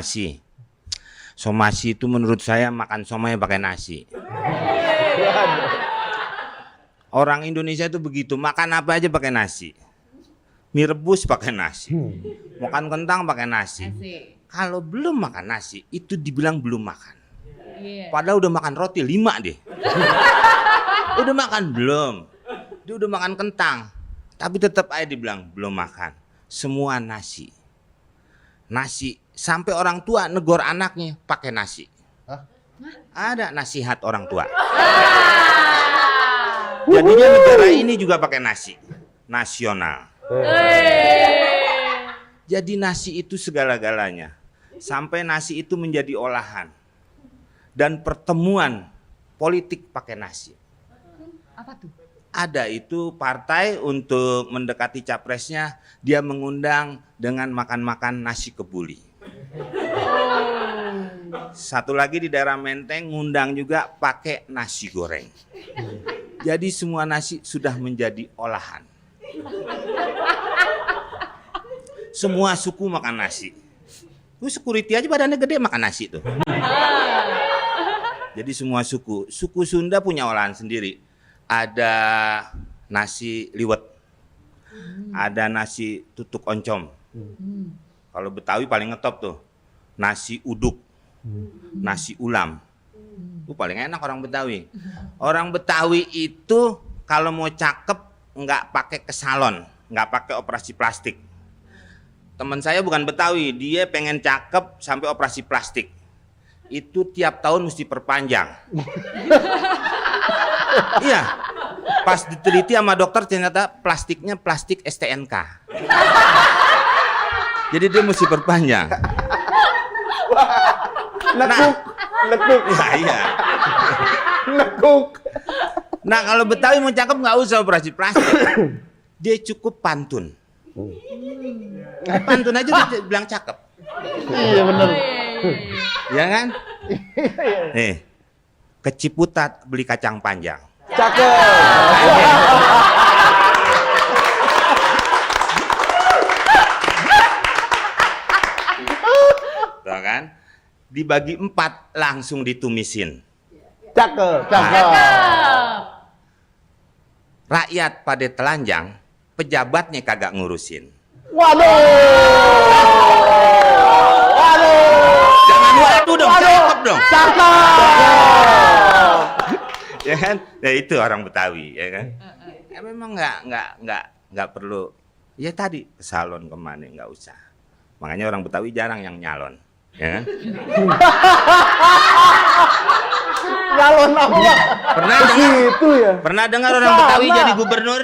somasi. Somasi itu menurut saya makan somai pakai nasi. Orang Indonesia itu begitu, makan apa aja pakai nasi. Mie rebus pakai nasi. Makan kentang pakai nasi. Kalau belum makan nasi, itu dibilang belum makan. Padahal udah makan roti 5 deh. Udah makan belum? Dia udah makan kentang. Tapi tetap aja dibilang belum makan. Semua nasi. Nasi. Sampai orang tua negor anaknya pakai nasi. Hah? Ada nasihat orang tua. Jadinya negara ini juga pakai nasi. Nasional. Jadi nasi itu segala-galanya. Sampai nasi itu menjadi olahan. Dan pertemuan politik pakai nasi. Apa tuh? Ada itu partai untuk mendekati capresnya, dia mengundang dengan makan-makan nasi kebuli. Satu lagi di daerah Menteng ngundang juga pakai nasi goreng. Jadi semua nasi sudah menjadi olahan. Semua suku makan nasi. Security aja badannya gede makan nasi tuh. Jadi semua suku. Suku Sunda punya olahan sendiri. Ada nasi liwet. Ada nasi tutuk oncom. Kalau Betawi paling ngetop tuh. Nasi uduk. Nasi ulam. Itu paling enak orang Betawi. Orang Betawi itu kalau mau cakep nggak pakai ke salon. Nggak pakai operasi plastik. Teman saya bukan Betawi. Dia pengen cakep sampai operasi plastik. Itu tiap tahun mesti perpanjang. Iya. Pas diteliti sama dokter ternyata plastiknya plastik STNK. Jadi dia mesti perpanjang. Nekuk. Iya. Nekuk. Nah kalau Betawi mau cakep nggak usah operasi plastik. Dia cukup pantun. Pantun aja udah bilang cakep. Iya benar. Ya kan? Nih, ke Ciputat beli kacang panjang. Cakep. Tuh kan? Dibagi 4 langsung ditumisin. Cakep. Cakep. Rakyat pada telanjang, pejabatnya kagak ngurusin. Waduh. Jangan waduh dong, cakep dong. Cakep. Ya kan? Ya itu orang Betawi, ya kan? Ya memang nggak perlu. Ya tadi ke salon kemana nggak usah. Makanya orang Betawi jarang yang nyalon, ya kan? Nyalon apa? Pernah dengar? Itu ya. Pernah dengar orang Betawi jadi gubernur?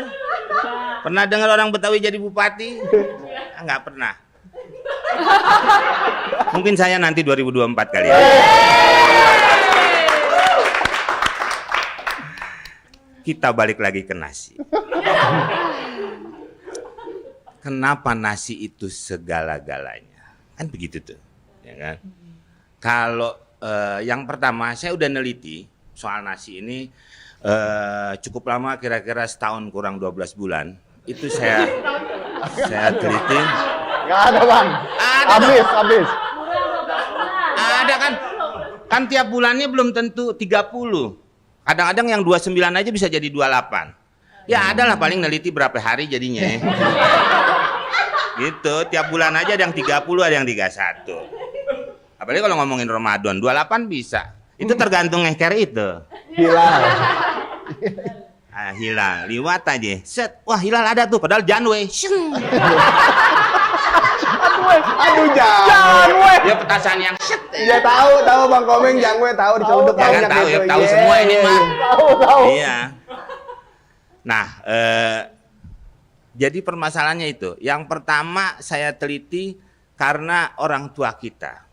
Pernah dengar orang Betawi jadi bupati? Nggak pernah. Mungkin saya nanti 2024 kali ya. Kita balik lagi ke nasi. Kenapa nasi itu segala-galanya? Kan begitu tuh, ya kan? Kalau yang pertama saya udah neliti soal nasi ini cukup lama, kira-kira setahun kurang 12 bulan. Itu saya teliti. Gak ada bang. Habis. Ada kan? Kan tiap bulannya belum tentu 30. Kadang-kadang yang 29 aja bisa jadi 28. Ya adalah paling neliti berapa hari jadinya. Gitu, tiap bulan aja ada yang 30, ada yang 31. Apalagi kalau ngomongin Ramadan, 28 bisa. Itu tergantung ngeker itu. Hilang. Hilang, liwat aja. Set, wah hilal ada tuh, padahal Janwe. Aduh Janwe. Dia petasan yang set. Ya tahu Bang Komeng Janwe tahu diceluduk Ya kan banyak tahu, gitu. ya, tahu semua ini mah. Tahu. Iya. Nah, jadi permasalahannya itu. Yang pertama saya teliti karena orang tua kita.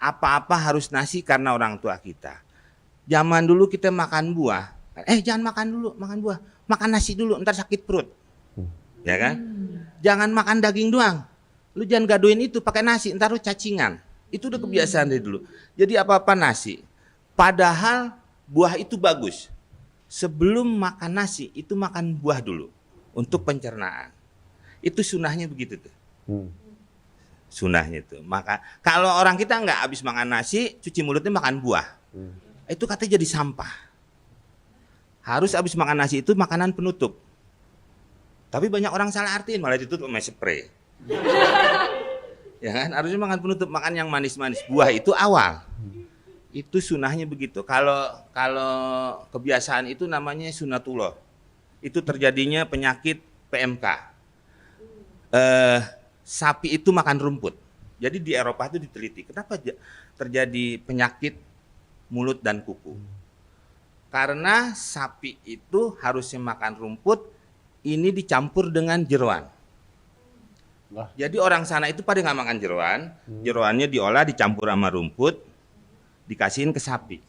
Apa-apa harus nasi karena orang tua kita. Zaman dulu kita makan buah. Jangan makan dulu, makan buah. Makan nasi dulu, ntar sakit perut. Ya kan? Jangan makan daging doang. Lu jangan gadoin itu pakai nasi, ntar lu cacingan. Itu udah kebiasaan dari dulu. Jadi apa-apa nasi. Padahal buah itu bagus. Sebelum makan nasi, itu makan buah dulu. Untuk pencernaan. Itu sunahnya begitu tuh. Sunahnya itu. Maka kalau orang kita nggak habis makan nasi, cuci mulutnya makan buah. Itu katanya jadi sampah. Harus habis makan nasi itu makanan penutup. Tapi banyak orang salah artiin, malah ditutup sama spray. Ya kan? Harusnya makan penutup, makan yang manis-manis. Buah itu awal. Itu sunahnya begitu. Kalau kebiasaan itu namanya sunatullah. Itu terjadinya penyakit PMK. Sapi itu makan rumput. Jadi di Eropa itu diteliti, kenapa terjadi penyakit mulut dan kuku? Karena sapi itu harusnya makan rumput, ini dicampur dengan jeroan. Jadi orang sana itu pada nggak makan jeroan, jeroannya diolah dicampur sama rumput, dikasihin ke sapi.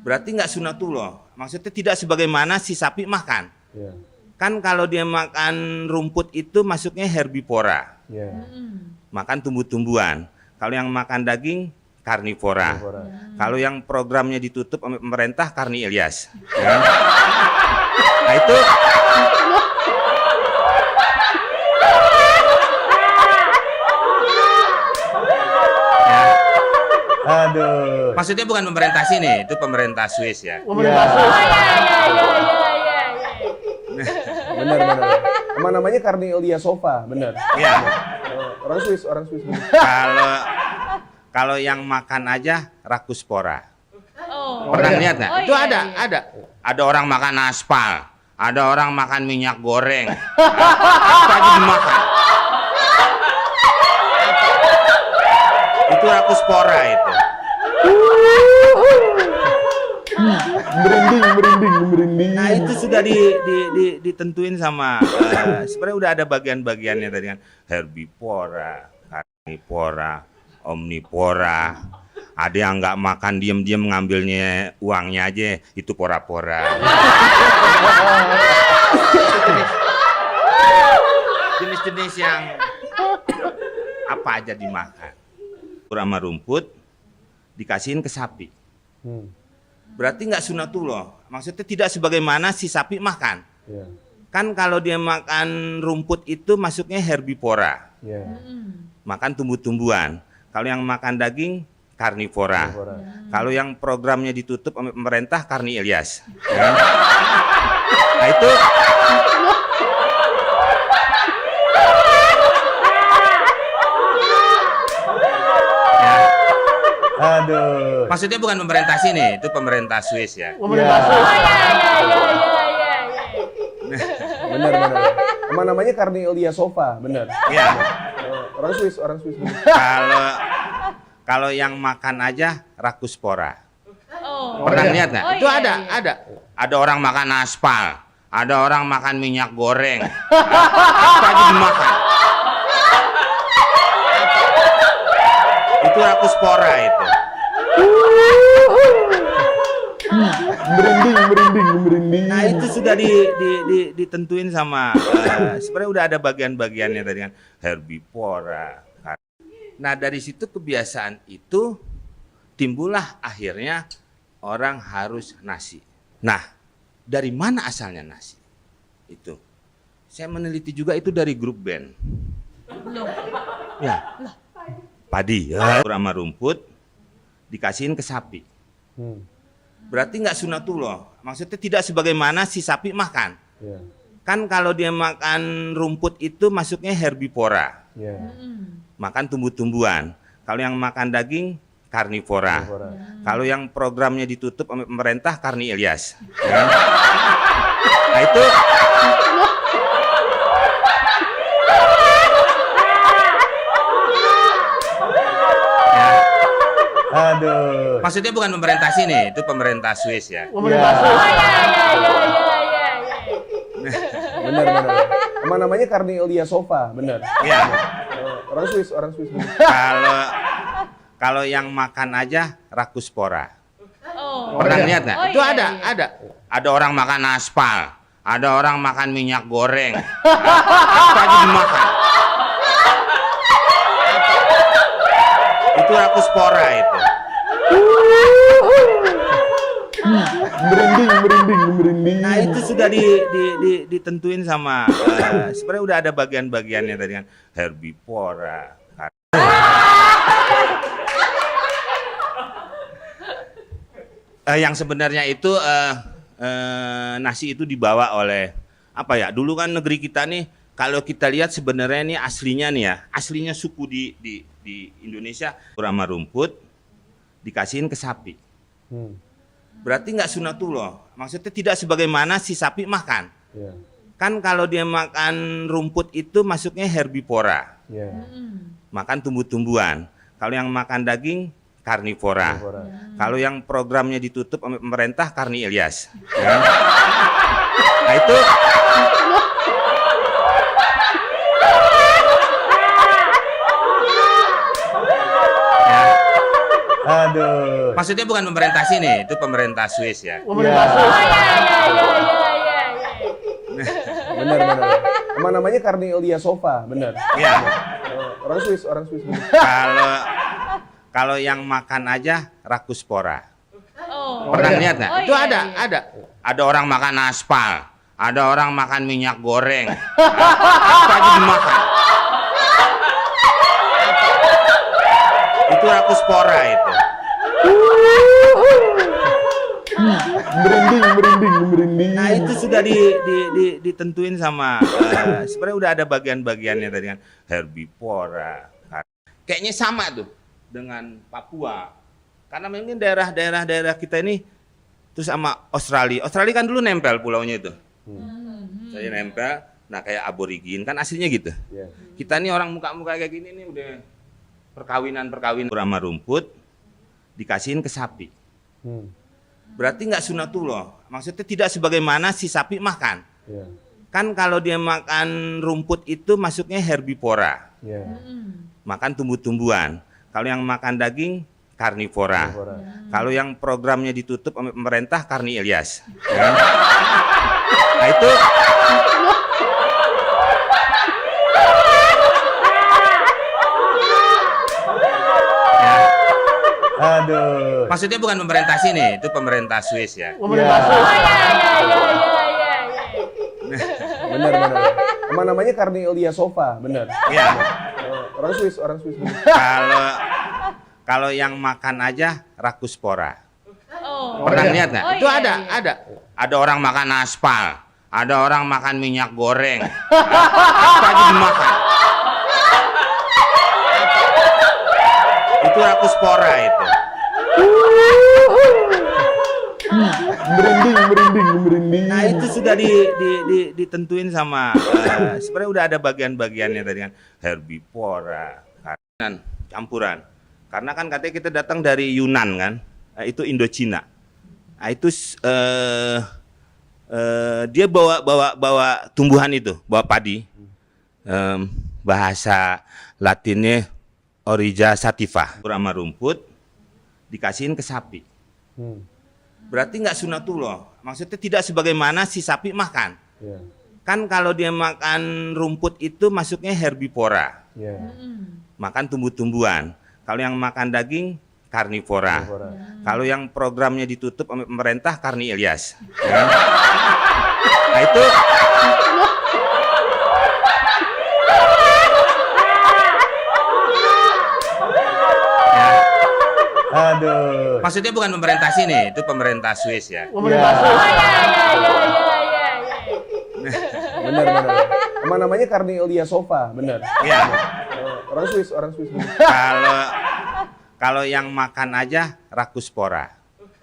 Berarti nggak sunatullah. Maksudnya tidak sebagaimana si sapi makan. Kan kalau dia makan rumput itu masuknya herbivora, makan tumbuh-tumbuhan. Kalau yang makan daging karnivora. Kalau yang programnya ditutup oleh pemerintah Karni Ilyas. Ya. Nah itu ya. Aduh. Maksudnya bukan pemerintah sini, itu pemerintah Swiss ya. Pemerintah Swiss. Oh iya. Benar. Emang namanya Karni Ilyasova, benar. Iya. Orang Swiss. Kalau yang makan aja rakuspora. Oh. Pernah lihat nggak? Oh, Itu iya, ada, iya. ada. Ada orang makan aspal, ada orang makan minyak goreng. Apa aja dimakan. Itu rakuspora itu. Merinding. Nah itu sudah ditentuin sama sebenarnya udah ada bagian-bagiannya tadi kan, herbivora, karnivora, omnivora. Ada yang nggak makan diam-diam ngambilnya uangnya aja, itu pora-pora. Jenis-jenis yang apa aja dimakan. Sama rumput dikasihin ke sapi. Berarti nggak sunatullah. Maksudnya tidak sebagaimana si sapi makan. Kan kalau dia makan rumput itu masuknya herbivora, makan tumbuh-tumbuhan. Kalau yang makan daging karnivora. Kalau yang programnya ditutup oleh pemerintah Karni Ilyas. Ya. Nah itu ya. Aduh. Maksudnya bukan pemerintah sini, itu pemerintah Swiss ya. Pemerintah Swiss. Oh iya. Benar. Emang namanya Karni Ilyasova, benar. Iya. Orang Swiss. Kalau yang makan aja rakuspora. Oh. Pernah lihat nggak? Oh, Itu iya, ada, iya. ada. Ada orang makan aspal, ada orang makan minyak goreng. Apa aja dimakan. Itu rakuspora itu. Merinding. Nah itu sudah ditentuin sama sebenarnya udah ada bagian-bagiannya tadi kan, herbivora. Nah dari situ kebiasaan itu timbullah akhirnya orang harus nasi. Nah dari mana asalnya nasi? Itu saya meneliti juga itu dari grup band. Ya, padi ya, sama rumput dikasihin ke sapi. Berarti nggak sunatullah. Maksudnya tidak sebagaimana si sapi makan. Kan kalau dia makan rumput itu masuknya herbivora, makan tumbuh-tumbuhan. Kalau yang makan daging karnivora. Kalau yang programnya ditutup oleh pemerintah Karni Ilyas. Ya. Nah itu ya. Aduh. Maksudnya bukan pemerintah sini, itu pemerintah Swiss ya. Pemerintah Swiss. Oh iya. Benar. Emang namanya Karni Ilyasova, benar. Iya. Orang Swiss. Kalau yang makan aja rakuspora. Oh. Pernah lihat nggak? Oh, Itu iya, ada, iya. ada. Ada orang makan aspal, ada orang makan minyak goreng. Apa aja dimakan. Itu rakuspora itu. Merinding. Nah itu sudah ditentuin sama sebenarnya udah ada bagian-bagiannya tadi kan, herbivora. Yang sebenarnya itu nasi itu dibawa oleh apa ya? Dulu kan negeri kita nih, kalau kita lihat sebenarnya ini aslinya nih ya, aslinya suku di Indonesia kurama rumput dikasihin ke sapi. Berarti nggak sunatullah. Maksudnya tidak sebagaimana si sapi makan. Yeah. Kan kalau dia makan rumput itu masuknya herbivora. Yeah. Makan tumbuh-tumbuhan. Kalau yang makan daging karnivora. Kalau yang programnya ditutup oleh pemerintah Karni Ilyas. Ya. Nah itu Aduh. maksudnya bukan pemerintah sini, itu pemerintah Swiss ya. Pemerintah Swiss. Oh iya. Benar. Emang namanya Karni Ilyasova, benar. Iya. Orang Swiss. Benar. Kalau yang makan aja rakuspora. Oh. Pernah lihat nggak? Oh, Itu iya. ada. Ada orang makan aspal, ada orang makan minyak goreng. Apa aja dimakan. Itu rakuspora itu. Merinding. Nah itu sudah ditentuin sama sebenarnya udah ada bagian-bagiannya tadi kan, herbivora. Kayaknya sama tuh dengan Papua. Karena memang daerah kita ini terus sama Australia. Australia kan dulu nempel pulaunya itu. Saya nempel, nah kayak aborigin kan aslinya gitu. Yeah. Kita nih orang muka-muka kayak gini nih udah perkawinan kurama rumput dikasihin ke sapi. Berarti nggak sunatullah. Maksudnya tidak sebagaimana si sapi makan. Yeah. Kan kalau dia makan rumput itu masuknya herbivora. Yeah. Makan tumbuh-tumbuhan. Kalau yang makan daging karnivora. Kalau yang programnya ditutup oleh pemerintah Karni Ilyas. Ya. Nah itu ya. Aduh. Maksudnya bukan pemerintah sini, itu pemerintah Swiss ya. Pemerintah Swiss. Oh iya. Benar. Emang namanya Karni Ilyasova, benar. Iya. Orang Swiss. Benar. Kalau yang makan aja rakuspora. Oh. Pernah lihat nggak? Oh, Itu iya, ada. Ada orang makan aspal, ada orang makan minyak goreng. Apa aja dimakan. Itu rakuspora itu. Merinding. Nah itu sudah ditentuin sama sebenarnya udah ada bagian-bagiannya tadi kan, herbivora, campuran. Karena kan katanya kita datang dari Yunan kan, itu Indochina. Nah itu dia bawa tumbuhan itu, bawa padi. Bahasa Latinnya Oriza sativa. Kurama rumput dikasihin ke sapi. Berarti nggak sunatullah. Maksudnya tidak sebagaimana si sapi makan. Yeah. Kan kalau dia makan rumput itu masuknya herbivora. Yeah. Makan tumbuh-tumbuhan. Kalau yang makan daging karnivora. Kalau yang programnya ditutup oleh pemerintah Karni Ilyas. Ya. Nah itu ya. Aduh. Maksudnya bukan pemerintah sini, itu pemerintah Swiss ya. Pemerintah Swiss. Oh iya. Benar. Emang namanya Karni Ilyasova, benar. Iya. Orang Swiss. Benar. Kalau yang makan aja rakuspora.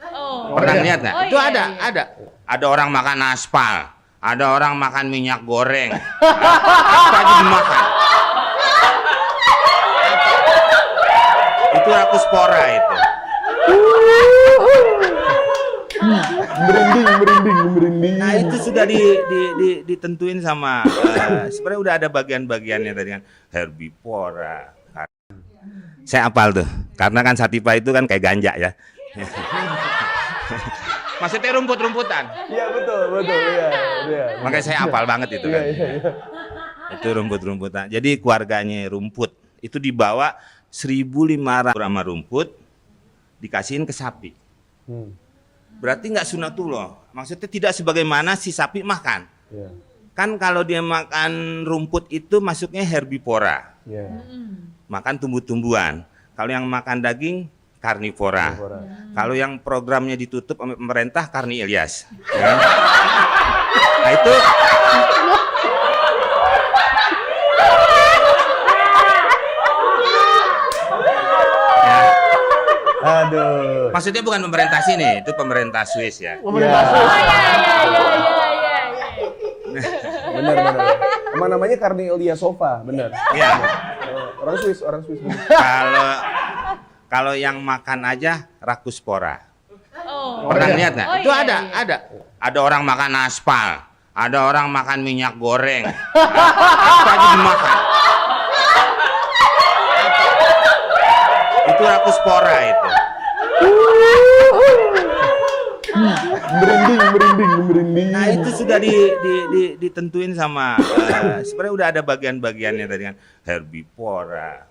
Oh. Pernah lihat nggak? Oh, Itu iya. ada. Ada orang makan aspal, ada orang makan minyak goreng. Apa aja dimakan. Itu rakuspora itu. Merinding. Nah itu sudah ditentuin sama sebenarnya udah ada bagian-bagiannya tadi kan, herbivora. Saya apal tuh, karena kan sativa itu kan kayak ganja ya. Maksudnya rumput-rumputan. Iya betul. Iya. Makanya saya apal banget itu kan. Iya. Itu rumput-rumputan. Jadi keluarganya rumput itu dibawa 1.500 kurama rumput dikasihin ke sapi. Berarti nggak sunatullah. Maksudnya tidak sebagaimana si sapi makan. Iya. Kan kalau dia makan rumput itu masuknya herbivora. Iya. Makan tumbuh-tumbuhan. Kalau yang makan daging karnivora. Kalau yang programnya ditutup oleh pemerintah Karni Ilyas. Ya. Nah itu ya. Aduh. Maksudnya bukan pemerintah sini, itu pemerintah Swiss ya. Pemerintah Swiss. Oh iya iya iya iya iya. Benar. Emang namanya Karni Ilyasova, benar. Iya. Orang Swiss. Benar. Kalau yang makan aja rakuspora. Oh. Pernah lihat nggak? Oh, Itu iya, ada, iya. ada. Ada orang makan aspal, ada orang makan minyak goreng. Apa aja dimakan. Itu rakuspora itu. Merinding. Nah itu sudah ditentuin sama sebenarnya udah ada bagian-bagiannya tadi kan, herbivora,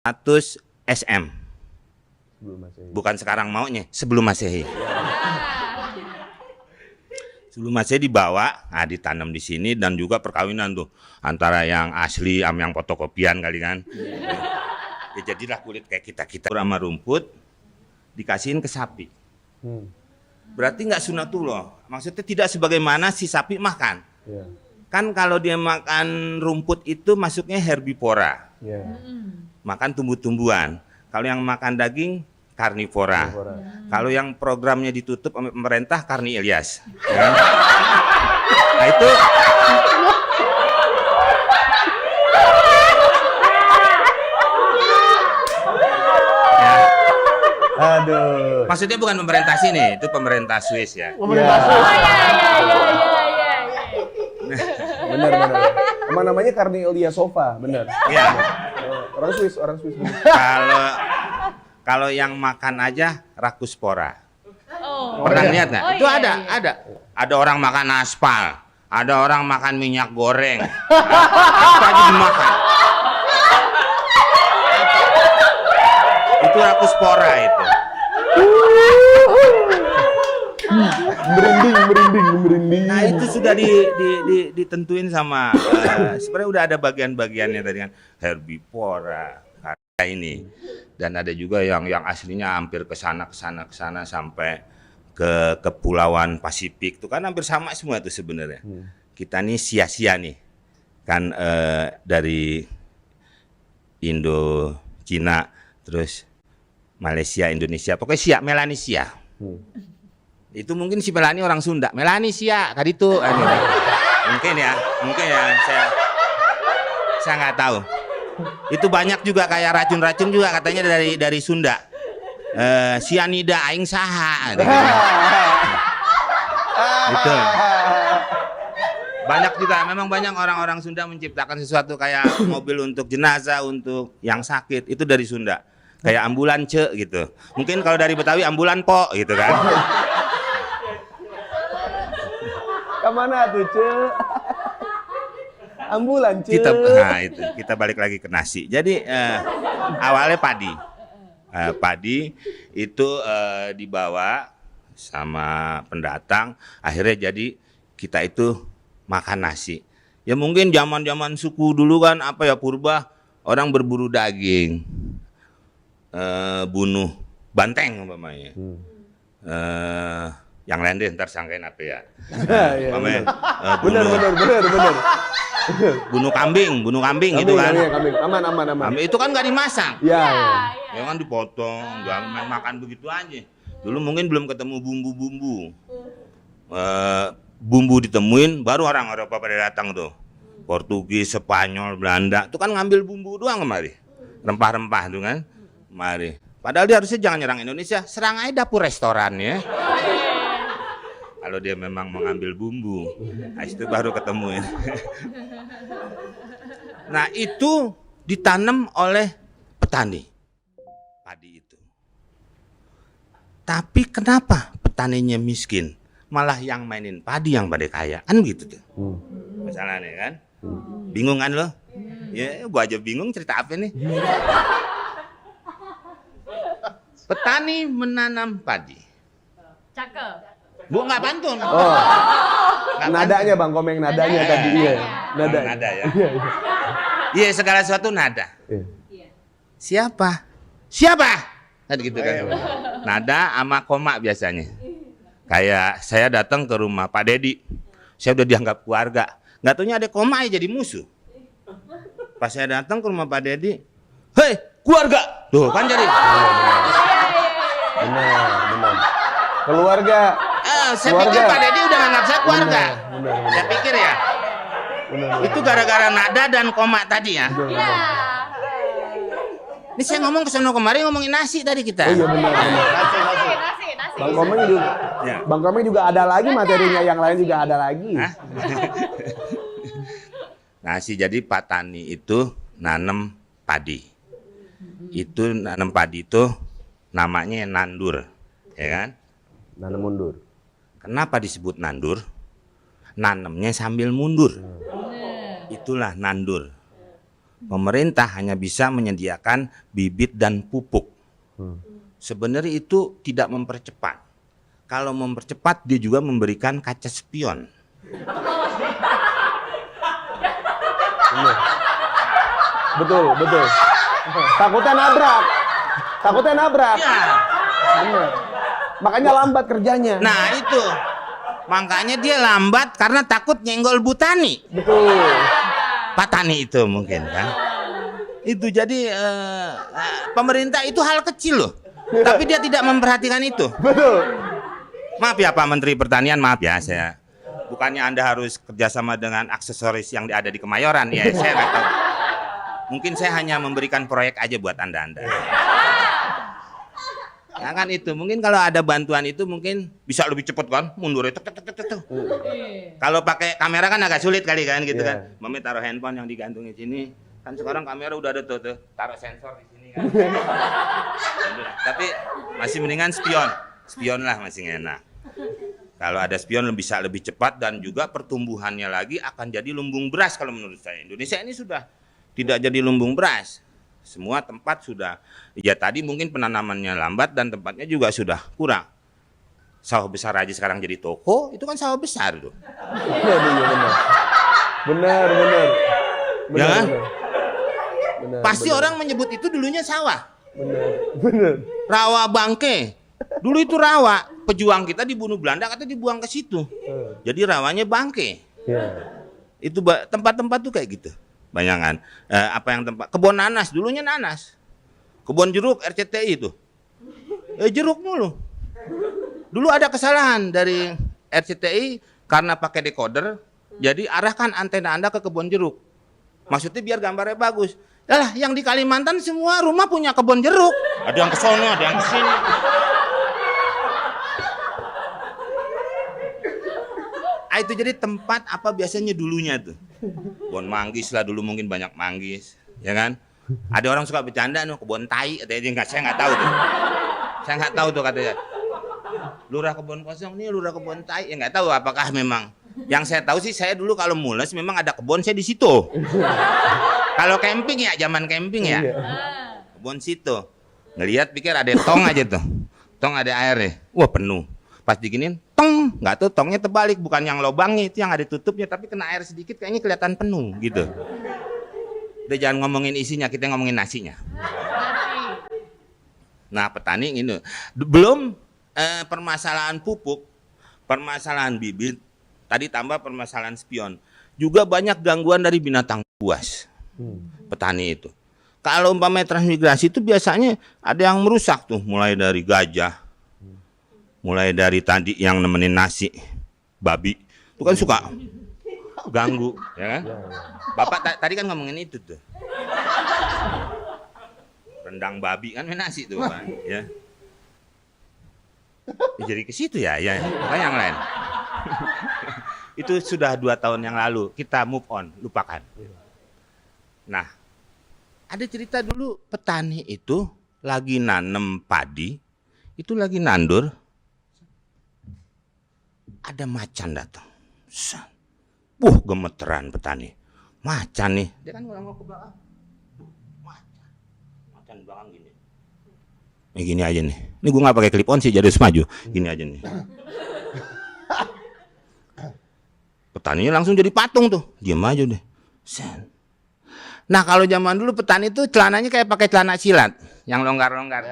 status SM. Sebelum Masehi. Bukan sekarang maunya, sebelum Masehi. Sebelum Masehi dibawa, nah ditanam di sini dan juga perkawinan tuh antara yang asli sama yang fotokopian kali kan. Ya jadilah kulit kayak kita sama rumput dikasihin ke sapi. Berarti nggak sunatullah. Maksudnya tidak sebagaimana si sapi makan. Iya. Kan kalau dia makan rumput itu masuknya herbivora. Iya. Makan tumbuh-tumbuhan. Kalau yang makan daging karnivora. Kalau yang programnya ditutup oleh pemerintah Karni Ilyas. Ya. Nah itu ya. Aduh. Maksudnya bukan pemerintah sini, itu pemerintah Swiss ya. Pemerintah Oh Swiss. iya iya iya iya iya. Benar. Emang namanya Karni Ilyasova, benar. Iya. Orang Swiss. Benar. Kalau yang makan aja rakuspora. Oh. Pernah lihat nggak? Oh, Itu iya, ada, iya. ada. Ada orang makan aspal, ada orang makan minyak goreng. Apa aja dimakan. Itu rakuspora itu. Merinding. Nah itu sudah ditentuin sama sebenarnya udah ada bagian-bagiannya tadi kan, herbivora kayak ini. Dan ada juga yang aslinya hampir ke sana sampai ke Kepulauan Pasifik tuh kan hampir sama semua tuh sebenarnya. Kita nih sia-sia nih kan dari Indo, Cina, terus Malaysia, Indonesia, pokoknya Sia, Melanesia. Itu mungkin si Melani orang Sunda, Melanesia tadi tuh. Mungkin ya, saya nggak tahu. Itu banyak juga kayak racun-racun juga katanya dari Sunda. Sianida aing saha. Gitu. Banyak juga, memang banyak orang-orang Sunda menciptakan sesuatu kayak mobil untuk jenazah, untuk yang sakit, itu dari Sunda. Kayak ambulan gitu. Mungkin kalau dari Betawi ambulan po gitu kan. Kemana tuh, Ce? Ambulan, Ce. Kita balik lagi ke nasi. Jadi awalnya padi. Padi itu dibawa sama pendatang, akhirnya jadi kita itu makan nasi. Ya mungkin zaman-zaman suku dulu kan apa ya, purba, orang berburu daging. Bunuh banteng umpamanya. Yang lain deh ntar sangkain apa ya. Umpamanya Bener. bunuh kambing gitu kan. Kambing. Aman. Itu kan nggak dimasak. Iya. Ya kan dipotong, jangan main makan begitu aja. Dulu mungkin belum ketemu bumbu-bumbu. Bumbu ditemuin, baru orang Eropa pada datang tuh. Portugis, Spanyol, Belanda, itu kan ngambil bumbu doang kemari. Rempah-rempah tuh kan. Mari. Padahal dia harusnya jangan nyerang Indonesia, serang aja dapur restoran ya. Kalau dia memang mengambil bumbu, nah itu baru ketemu ya. Nah itu ditanam oleh petani padi itu. Tapi kenapa petaninya miskin, malah yang mainin padi yang pada kaya, kan gitu tuh. Masalahnya kan, bingung kan lo? Ya, gua aja bingung cerita apa nih. Petani menanam padi. Cakep. Bu, nggak pantun. Oh, Nggak nadanya Bang Komeng, nadanya tadi. Iya, nada. Nada ya. Iya, iya. Iya, segala sesuatu nada. Iya. Siapa? Siapa? Kan gitu kan. Nada sama koma biasanya. Kayak saya datang ke rumah Pak Dedi. Saya udah dianggap keluarga. Nggak taunya ada koma ya jadi musuh. Pas saya datang ke rumah Pak Dedi, hei keluarga. Tuh kan jadi. Benar, benar. Keluarga. Saya Keluarga. pikir Pak Dedi udah nganggap saya keluarga. Benar. Saya pikir ya. Benar. Itu gara-gara nada dan koma tadi ya. Iya. Ini saya ngomong ke sono kemari ngomongin nasi tadi kita. Oh iya benar, benar. Nasi. Bang Komeng juga, Ya. Bang Komeng juga ada lagi materinya, yang lain juga ada lagi. Hah? Nasi, jadi Pak Tani itu nanam padi. Itu nanam padi itu namanya nandur, ya kan? Nanam mundur. Kenapa disebut nandur? Nanamnya sambil mundur. Itulah nandur. Pemerintah hanya bisa menyediakan bibit dan pupuk. Sebenarnya itu tidak mempercepat. Kalau mempercepat dia juga memberikan kaca spion. Iya. Betul, betul. Takutnya nabrak. Takutnya nabrak. Ya. Benar. Makanya lambat kerjanya. Nah itu. Makanya dia lambat karena takut nyenggol Bu Tani. Betul. Pak Tani itu mungkin kan. Itu jadi pemerintah itu hal kecil loh. Tapi dia tidak memperhatikan itu. Betul. Maaf ya Pak Menteri Pertanian, maaf ya saya. Bukannya Anda harus kerjasama dengan aksesoris yang ada di Kemayoran. Ya saya nggak tahu. Mungkin saya hanya memberikan proyek aja buat Anda. Ya kan itu. Mungkin kalau ada bantuan itu mungkin bisa lebih cepat kan. Mundur itu. Kalau pakai kamera kan agak sulit kali kan gitu kan. Mami taruh handphone yang digantungin sini. Kan sekarang kamera udah ada tuh. Taruh sensor di sini kan. Tapi masih mendingan spion. Spion lah masih enak. Kalau ada spion bisa lebih cepat dan juga pertumbuhannya lagi akan jadi lumbung beras kalau menurut saya. Indonesia ini sudah tidak jadi lumbung beras. Semua tempat sudah, ya tadi mungkin penanamannya lambat dan tempatnya juga sudah kurang. Sawah besar aja sekarang jadi toko, itu kan sawah besar tuh. Iya, benar. Benar. Ya kan? Benar, Pasti benar. orang menyebut itu dulunya sawah. Benar. Rawa Bangke. Dulu itu rawa, pejuang kita dibunuh Belanda katanya dibuang ke situ. Jadi rawanya Bangke. Iya. Itu tempat-tempat tuh kayak gitu. Bayangan apa yang tempat kebun nanas, dulunya nanas. Kebun jeruk RCTI itu. Jeruk mulu. Dulu ada kesalahan dari RCTI karena pakai decoder, jadi arahkan antena Anda ke kebun jeruk. Maksudnya biar gambarnya bagus. Yalah, yang di Kalimantan semua rumah punya kebun jeruk. Ada yang ke sono, ada yang ke sini. Itu jadi tempat apa biasanya dulunya tuh. Kebun manggis lah dulu, mungkin banyak manggis, ya kan? Ada orang suka bercanda nih kebun tai, katanya saya nggak tahu tuh. Saya nggak tahu tuh katanya. Lurah kebun kosong nih, lurah kebun tai, ya nggak tahu apakah memang. Yang saya tahu sih saya dulu kalau mules memang ada kebun saya di situ. Kalau camping ya, zaman camping ya. Kebun situ. Ngelihat pikir ada tong aja tuh. Tong ada airnya. Wah, penuh. Pas diginin, tong, nggak tuh tongnya terbalik, bukan yang lubangnya itu yang ada tutupnya, tapi kena air sedikit kayaknya kelihatan penuh gitu. Udah jangan ngomongin isinya, kita ngomongin nasinya. Nah petani ini belum permasalahan pupuk, permasalahan bibit, tadi tambah permasalahan spion, juga banyak gangguan dari binatang buas petani itu. Kalau umpamanya transmigrasi itu biasanya ada yang merusak tuh, mulai dari gajah. Mulai dari tadi yang nemenin nasi, babi, itu kan suka ganggu, ya kan? Bapak tadi kan ngomongin itu tuh, rendang babi kan main nasi tuh, Pak, ya. Jadi ke situ ya, bukan yang lain. Itu sudah 2 tahun yang lalu, kita move on, lupakan. Nah, ada cerita dulu petani itu lagi nanem padi, itu lagi nandur. Ada macan datang. Gemeteran petani. Macan nih. Dia kan ngomong ke belakang. Macan belakang gini. Ini gini aja nih. Ini gue nggak pakai clip on sih, jadi harus maju. Gini aja nih. Petaninya langsung jadi patung tuh, diam aja deh. Sen. Nah kalau zaman dulu petani tuh celananya kayak pakai celana silat, yang longgar-longgar.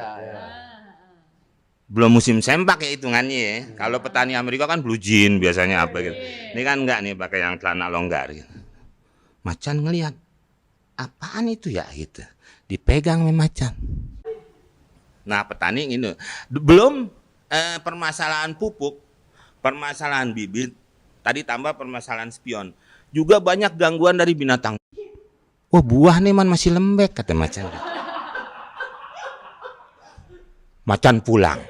Belum musim sempak ya hitungannya ya. Kalau petani Amerika kan blue jean biasanya apa gitu. Ini kan enggak nih pakai yang celana longgar gitu. Macan ngelihat, apaan itu ya gitu. Dipegang sama macan. Nah petani ini belum permasalahan pupuk, permasalahan bibit, tadi tambah permasalahan spion. Juga banyak gangguan dari binatang. Wah buah nih man masih lembek kata macan. Macan pulang.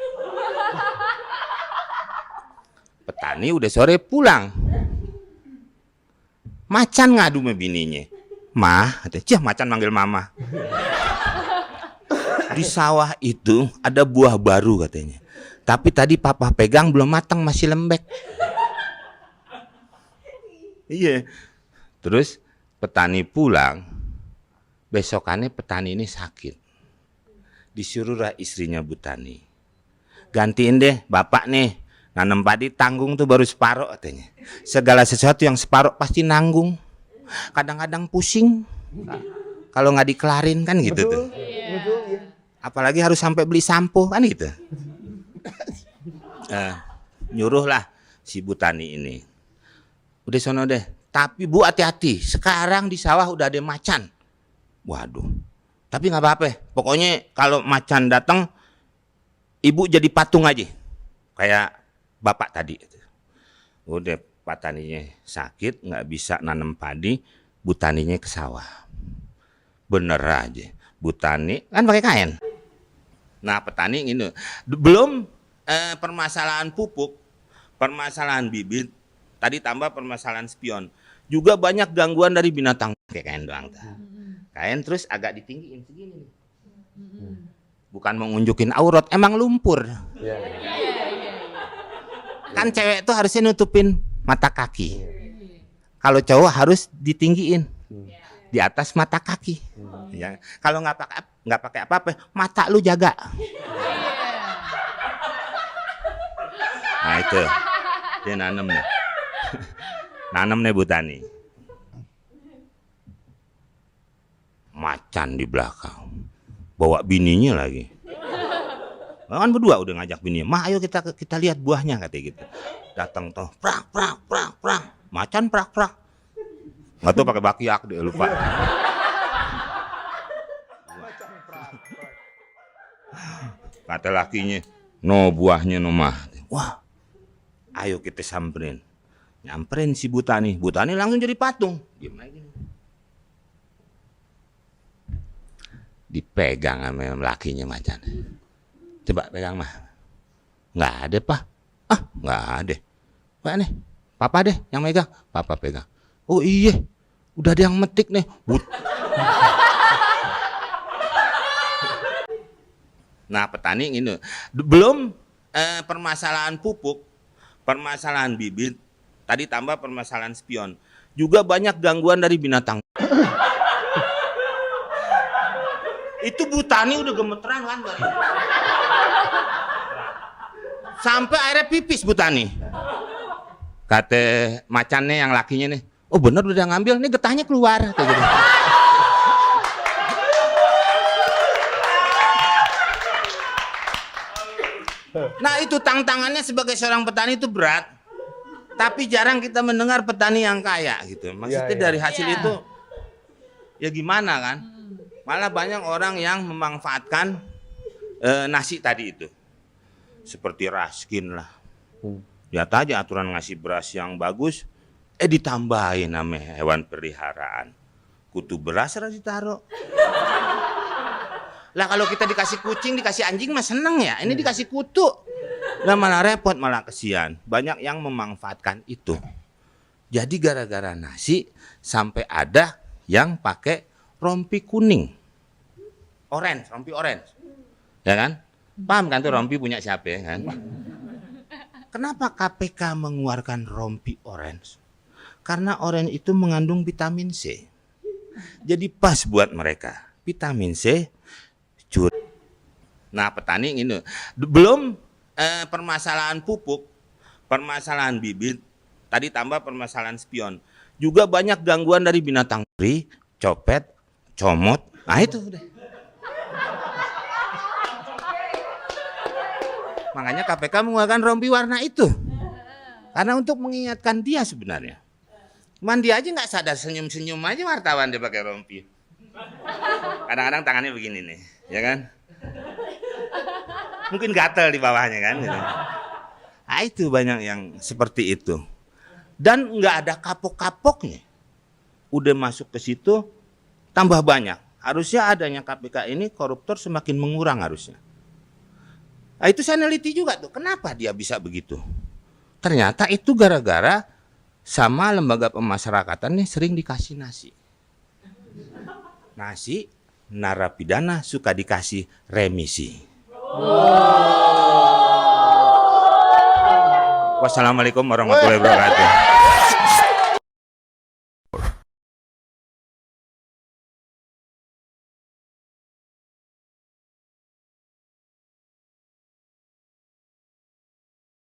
Petani udah sore pulang. Macan ngadu sama bininya. Mah, katanya, macan manggil mama. Di sawah itu ada buah baru katanya. Tapi tadi papa pegang belum matang masih lembek. Iya. Terus petani pulang. Besokannya petani ini sakit. Disuruhlah istrinya Bu Tani. Gantiin deh bapak nih. Nanam padi tanggung tuh baru separuh katanya. Segala sesuatu yang separuh pasti nanggung. Kadang-kadang pusing. Kalau nggak dikelarin kan gitu tuh. Betul, ya. Apalagi harus sampai beli sampo kan gitu. Nyuruhlah si Bu Tani ini. Udah sono deh. Tapi Bu hati-hati. Sekarang di sawah udah ada macan. Waduh. Tapi nggak apa-apa. Pokoknya kalau macan datang, ibu jadi patung aja. Kayak bapak tadi. Udah petaninya sakit, nggak bisa nanam padi, Bu Taninya ke sawah. Bener aja. Bu Tani kan pakai kain. Nah petani ini belum permasalahan pupuk, permasalahan bibit, tadi tambah permasalahan spion. Juga banyak gangguan dari binatang. Kayak kain doang. Kain terus agak ditinggiin segini. Bukan mau ngunjukin aurat, emang lumpur. Ya. Kan cewek tuh harusnya nutupin mata kaki. Kalau cowok harus ditinggiin di atas mata kaki. Ya. Kalau nggak pakai apa-apa, mata lu jaga. Nah itu dia nanam nih. Nanam nih Bu Tani. Macan di belakang. Bawa bininya lagi. Kan berdua udah ngajak bininya. "Mah, ayo kita lihat buahnya," katanya gitu. Datang tuh, prak. Macan prak. Nggak tahu pakai bakiak dia lupa. Kata lakinya, "No buahnya no mah." Wah. Ayo kita samperin. Nyamperin si Bu Tani. Bu Tani langsung jadi patung. Diam aja. Dipegang sama lakinya macan. Coba pegang mah. Nggak ada pak. Nggak ada. Pak nih. Papa deh yang megang. Papa pegang. Oh iya. Udah ada yang metik nih. Nah petani ini belum permasalahan pupuk, permasalahan bibit, tadi tambah permasalahan spion. Juga banyak gangguan dari binatang. Itu Bu Tani udah gemeteran kan Bang? Sampai akhirnya pipis Bu Tani. Kata macannya yang lakinya nih, "Oh bener udah ngambil, nih getahnya keluar." Kayak gitu. Nah itu tantangannya sebagai seorang petani itu berat. Tapi jarang kita mendengar petani yang kaya gitu. Maksudnya dari hasil itu ya gimana kan? Malah banyak orang yang memanfaatkan nasi tadi itu. Seperti Raskin lah. Lihat aja aturan ngasih beras yang bagus, ditambahin namanya hewan peliharaan. Kutu beras harus ditaruh. Lah kalau kita dikasih kucing, dikasih anjing mah seneng ya. Ini dikasih kutu. Lah malah repot, malah kesian. Banyak yang memanfaatkan itu. Jadi gara-gara nasi sampai ada yang pakai rompi kuning. Rompi orange. Ya kan? Paham kan tuh rompi punya siapa ya kan? Kenapa KPK mengeluarkan rompi orange? Karena orange itu mengandung vitamin C. Jadi pas buat mereka. Vitamin C. Nah petani ini belum permasalahan pupuk, permasalahan bibit, tadi tambah permasalahan spion. Juga banyak gangguan dari binatang beri, copet, comot. Nah itu udah. Makanya KPK mengeluarkan rompi warna itu. Karena untuk mengingatkan dia sebenarnya. Cuman dia aja nggak sadar, senyum-senyum aja wartawan dia pakai rompi. Kadang-kadang tangannya begini nih, ya kan? Mungkin gatel di bawahnya kan. Gitu. Nah, itu banyak yang seperti itu. Dan nggak ada kapok-kapoknya. Udah masuk ke situ, tambah banyak. Harusnya adanya KPK ini koruptor semakin mengurang harusnya. Nah, itu saya neliti juga tuh, kenapa dia bisa begitu? Ternyata itu gara-gara sama lembaga pemasyarakatan nih sering dikasih nasi. Nasi, narapidana suka dikasih remisi. Wassalamualaikum warahmatullahi wabarakatuh.